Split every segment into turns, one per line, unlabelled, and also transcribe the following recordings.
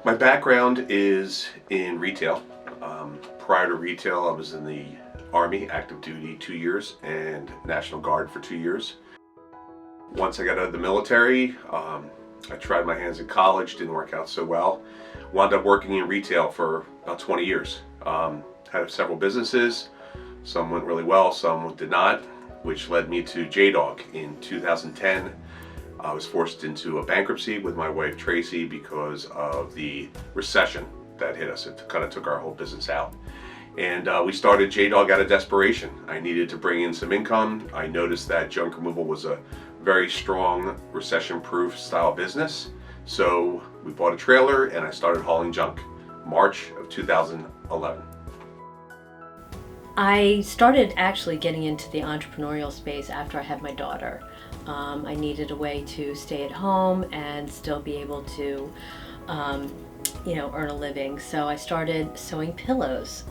My background is in retail. Prior to retail, I was in the Army, active duty 2 years, and National Guard for 2 years. Once I got out of the military, I tried my hands in college, didn't work out so well. Wound up working in retail for about 20 years. Had several businesses, some went really well, some did not, which led me to JDog in 2010. I was forced into a bankruptcy with my wife Tracy because of the recession that hit us. It kind of took our whole business out. And we started JDog out of desperation. I needed to bring in some income. I noticed that junk removal was a very strong recession-proof style business. So we bought a trailer and I started hauling junk, March of 2011.
I started actually getting into the entrepreneurial space after I had my daughter. I needed a way to stay at home and still be able to, earn a living. So I started sewing pillows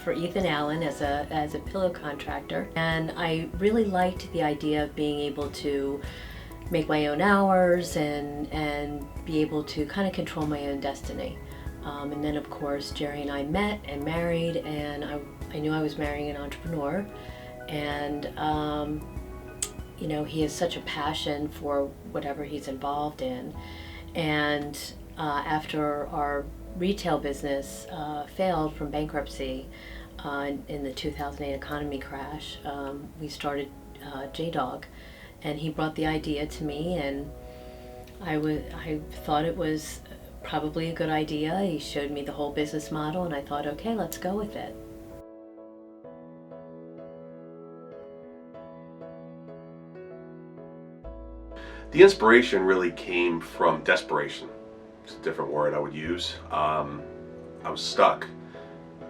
for Ethan Allen as a pillow contractor. And I really liked the idea of being able to make my own hours and be able to kind of control my own destiny. And then of course Jerry and I met and married, and I knew I was marrying an entrepreneur, and he has such a passion for whatever he's involved in. And after our retail business failed from bankruptcy in the 2008 economy crash, we started JDog, and he brought the idea to me, and I thought it was probably a good idea. He showed me the whole business model, and I thought, okay, let's go with it.
The inspiration really came from desperation. It's a different word I would use. I was stuck.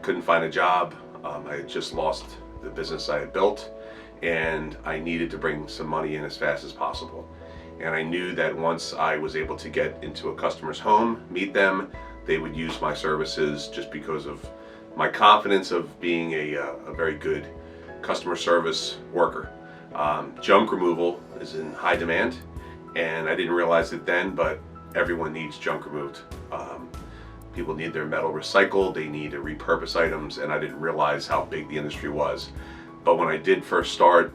Couldn't find a job. I had just lost the business I had built, and I needed to bring some money in as fast as possible. And I knew that once I was able to get into a customer's home, meet them, they would use my services just because of my confidence of being a very good customer service worker. Junk removal is in high demand, and I didn't realize it then, but everyone needs junk removed. People need their metal recycled, they need to repurpose items, and I didn't realize how big the industry was. But when I did first start,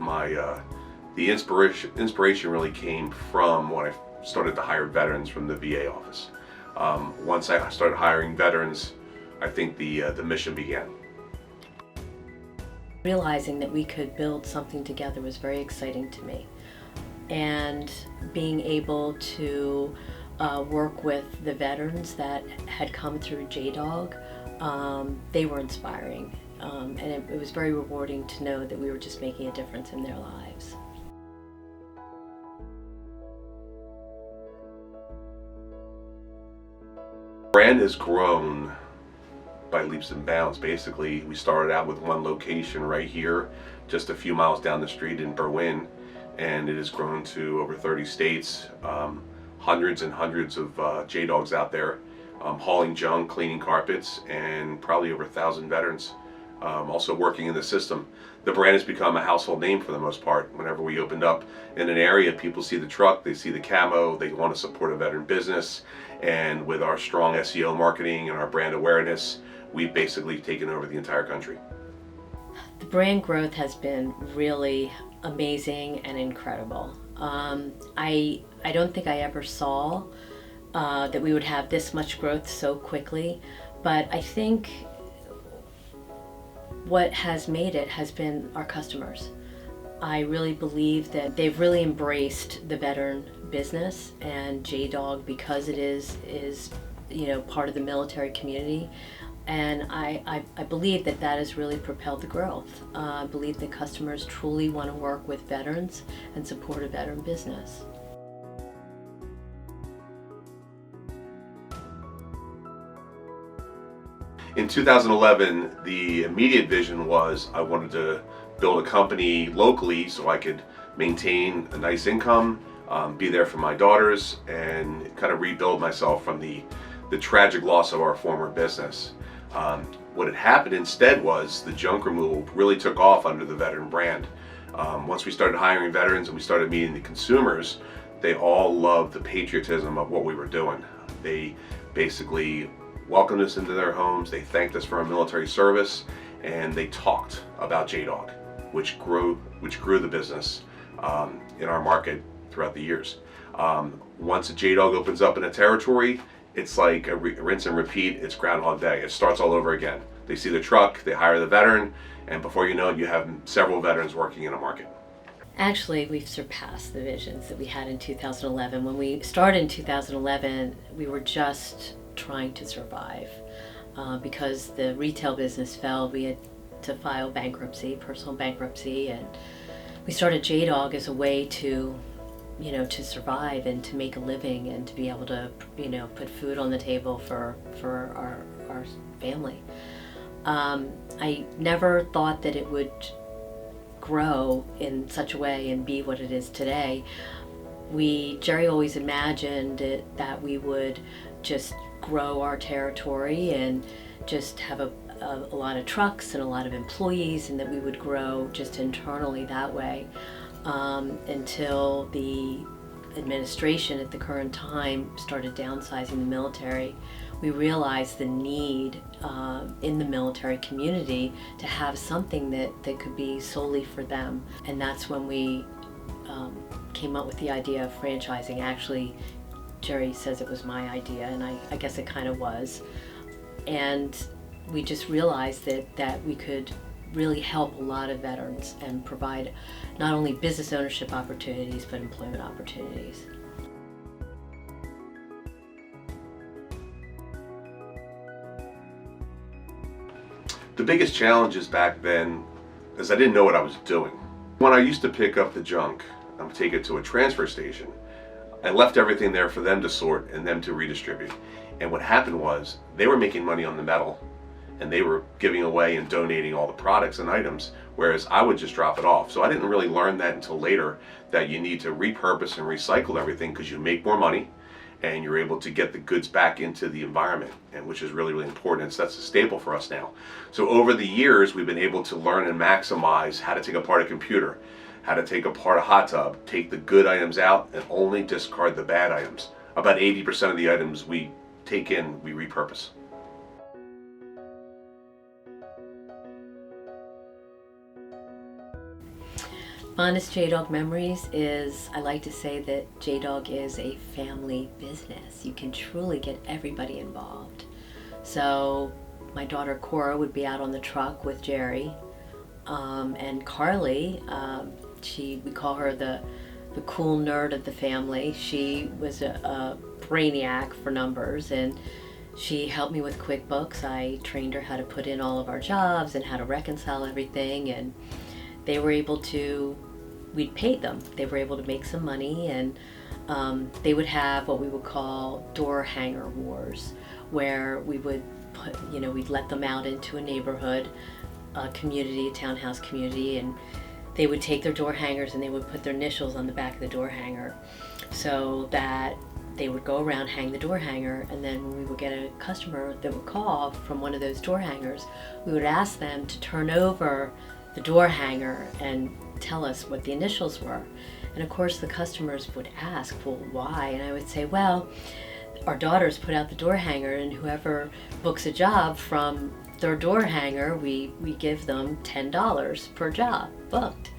the inspiration really came from when I started to hire veterans from the VA office. Once I started hiring veterans, I think the mission began.
Realizing that we could build something together was very exciting to me. And being able to work with the veterans that had come through JDog, they were inspiring. And it was very rewarding to know that we were just making a difference in their lives.
The brand has grown by leaps and bounds. Basically, we started out with one location right here, just a few miles down the street in Berwyn, and it has grown to over 30 states, hundreds and hundreds of JDogs out there, hauling junk, cleaning carpets, and probably over 1,000 veterans also working in the system. The brand has become a household name for the most part. Whenever we opened up in an area, people see the truck, they see the camo, they want to support a veteran business, and with our strong SEO marketing and our brand awareness, we've basically taken over the entire country.
The brand growth has been really amazing and incredible. I don't think I ever saw that we would have this much growth so quickly, but I think what has made it has been our customers. I really believe that they've really embraced the veteran business and JDog because it is part of the military community. And I believe that has really propelled the growth. I believe that customers truly want to work with veterans and support a veteran business.
In 2011, the immediate vision was I wanted to build a company locally so I could maintain a nice income, be there for my daughters, and kind of rebuild myself from the tragic loss of our former business. What had happened instead was the junk removal really took off under the veteran brand. Once we started hiring veterans and we started meeting the consumers, they all loved the patriotism of what we were doing. They basically welcomed us into their homes. They thanked us for our military service, and they talked about JDog, which grew the business in our market throughout the years. Once a JDog opens up in a territory, it's like a rinse and repeat. It's Groundhog Day. It starts all over again. They see the truck, they hire the veteran, and before you know it, you have several veterans working in a market.
Actually, we've surpassed the visions that we had in 2011. When we started in 2011, we were just trying to survive. Because the retail business fell, we had to file bankruptcy, personal bankruptcy, and we started JDog as a way to, to survive and to make a living and to be able to, put food on the table for our family. I never thought that it would grow in such a way and be what it is today. Jerry always imagined that we would just grow our territory and just have a lot of trucks and a lot of employees, and that we would grow just internally that way, until the administration at the current time started downsizing the military. We realized the need in the military community to have something that could be solely for them. And that's when we came up with the idea of franchising. Actually, Jerry says it was my idea, and I guess it kind of was. And we just realized that we could really help a lot of veterans and provide not only business ownership opportunities, but employment opportunities.
The biggest challenges back then is I didn't know what I was doing. When I used to pick up the junk and take it to a transfer station, I left everything there for them to sort and them to redistribute. And what happened was they were making money on the metal, and they were giving away and donating all the products and items, whereas I would just drop it off. So I didn't really learn that until later, that you need to repurpose and recycle everything because you make more money and you're able to get the goods back into the environment, and which is really, really important. So that's a staple for us now. So over the years, we've been able to learn and maximize how to take apart a computer, how to take apart a hot tub, take the good items out and only discard the bad items. About 80% of the items we take in, we repurpose.
Fondest JDog memories is, I like to say that JDog is a family business. You can truly get everybody involved. So my daughter Cora would be out on the truck with Jerry, and Carly, we call her the cool nerd of the family. She was a brainiac for numbers, and she helped me with QuickBooks. I trained her how to put in all of our jobs and how to reconcile everything, and they were able to, we'd paid them. They were able to make some money, and they would have what we would call door hanger wars, where we would put, we'd let them out into a neighborhood, a community, a townhouse community, and they would take their door hangers and they would put their initials on the back of the door hanger, so that they would go around, hang the door hanger, and then when we would get a customer that would call from one of those door hangers, we would ask them to turn over the door hanger and tell us what the initials were. And of course the customers would ask, well, why? And I would say, well, our daughters put out the door hanger, and whoever books a job from their door hanger, we give them $10 per job booked.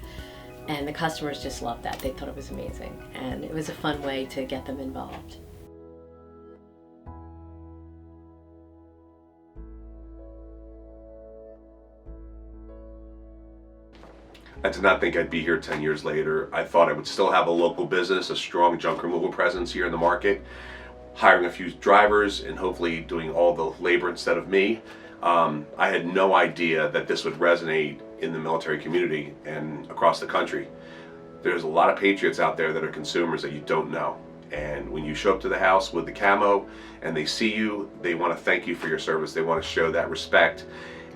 And the customers just loved that. They thought it was amazing, and it was a fun way to get them involved.
I did not think I'd be here 10 years later. I thought I would still have a local business, a strong junk removal presence here in the market, hiring a few drivers and hopefully doing all the labor instead of me. I had no idea that this would resonate in the military community and across the country. There's a lot of patriots out there that are consumers that you don't know. And when you show up to the house with the camo and they see you, they want to thank you for your service. They want to show that respect.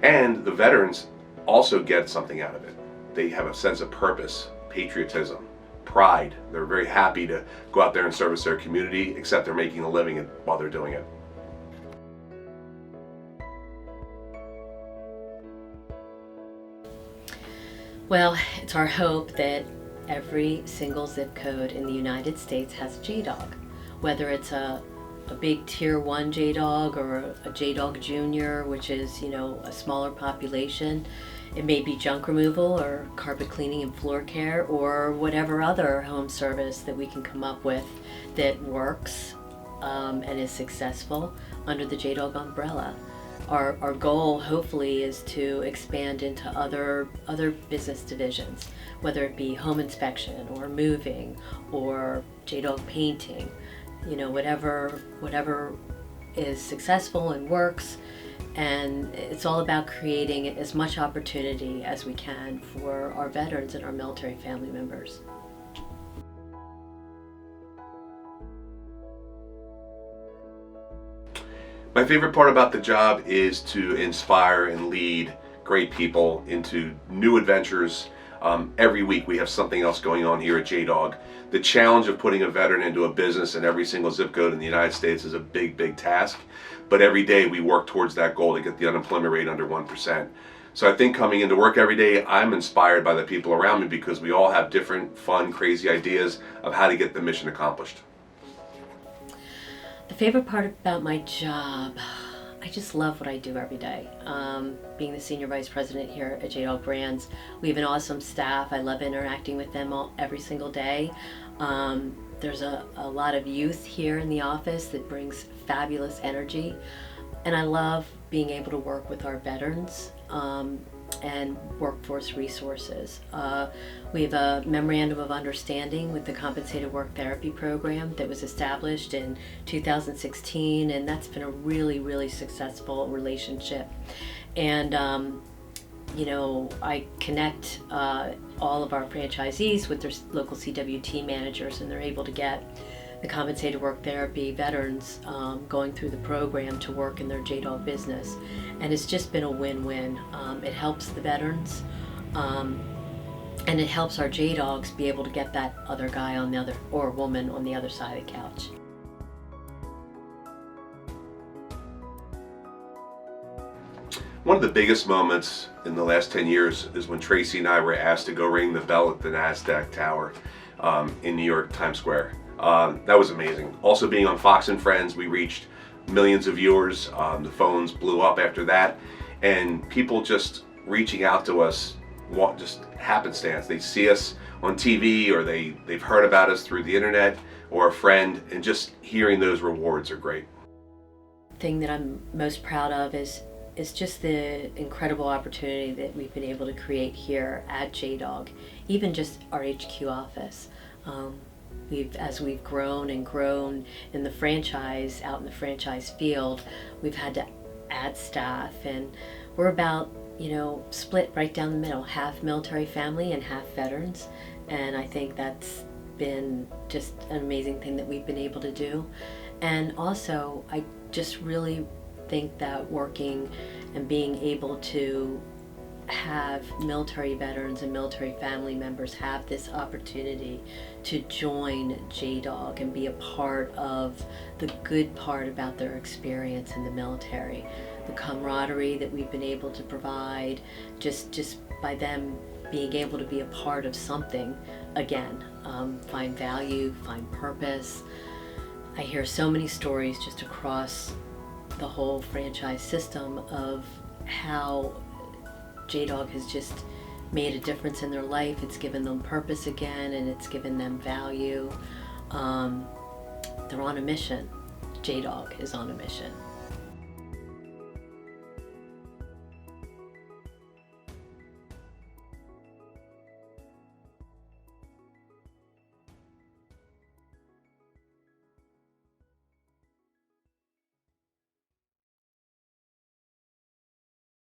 And the veterans also get something out of it. They have a sense of purpose, patriotism, pride. They're very happy to go out there and service their community, except they're making a living while they're doing it.
Well, it's our hope that every single zip code in the United States has JDog, whether it's a a big tier 1 JDog or a JDog Junior, which is, a smaller population. It may be junk removal or carpet cleaning and floor care or whatever other home service that we can come up with that works and is successful under the JDog umbrella. Our goal hopefully is to expand into other business divisions, whether it be home inspection or moving or JDog painting, whatever is successful and works. And it's all about creating as much opportunity as we can for our veterans and our military family members.
My favorite part about the job is to inspire and lead great people into new adventures. Every week we have something else going on here at JDog. The challenge of putting a veteran into a business in every single zip code in the United States is a big, big task. But every day we work towards that goal to get the unemployment rate under 1%. So I think coming into work every day, I'm inspired by the people around me because we all have different, fun, crazy ideas of how to get the mission accomplished.
The favorite part about my job, I just love what I do every day. Being the Senior Vice President here at JDog Brands, we have an awesome staff. I love interacting with them every single day. There's a lot of youth here in the office that brings fabulous energy. And I love being able to work with our veterans and workforce resources. We have a memorandum of understanding with the Compensated Work Therapy Program that was established in 2016, and that's been a really, really successful relationship. And I connect all of our franchisees with their local CWT managers, and they're able to get the compensated work therapy veterans going through the program to work in their JDog business. And it's just been a win-win. It helps the veterans and it helps our JDogs be able to get that other guy on the other, or woman on the other side of the couch.
One of the biggest moments in the last 10 years is when Tracy and I were asked to go ring the bell at the NASDAQ Tower in New York, Times Square. That was amazing. Also being on Fox and Friends, we reached millions of viewers. The phones blew up after that, and people just reaching out to us, just happenstance. They see us on TV, or they've heard about us through the internet or a friend, and just hearing those rewards are great.
The thing that I'm most proud of is just the incredible opportunity that we've been able to create here at JDog, even just our HQ office. As we've grown and grown in the franchise, out in the franchise field, we've had to add staff, and we're about, split right down the middle, half military family and half veterans. And I think that's been just an amazing thing that we've been able to do. And also, I just really think that working and being able to have military veterans and military family members have this opportunity to join JDog and be a part of the good part about their experience in the military. The camaraderie that we've been able to provide, just by them being able to be a part of something again, find value, find purpose. I hear so many stories just across the whole franchise system of how JDog has just made a difference in their life. It's given them purpose again, and it's given them value. They're on a mission. JDog is on a mission.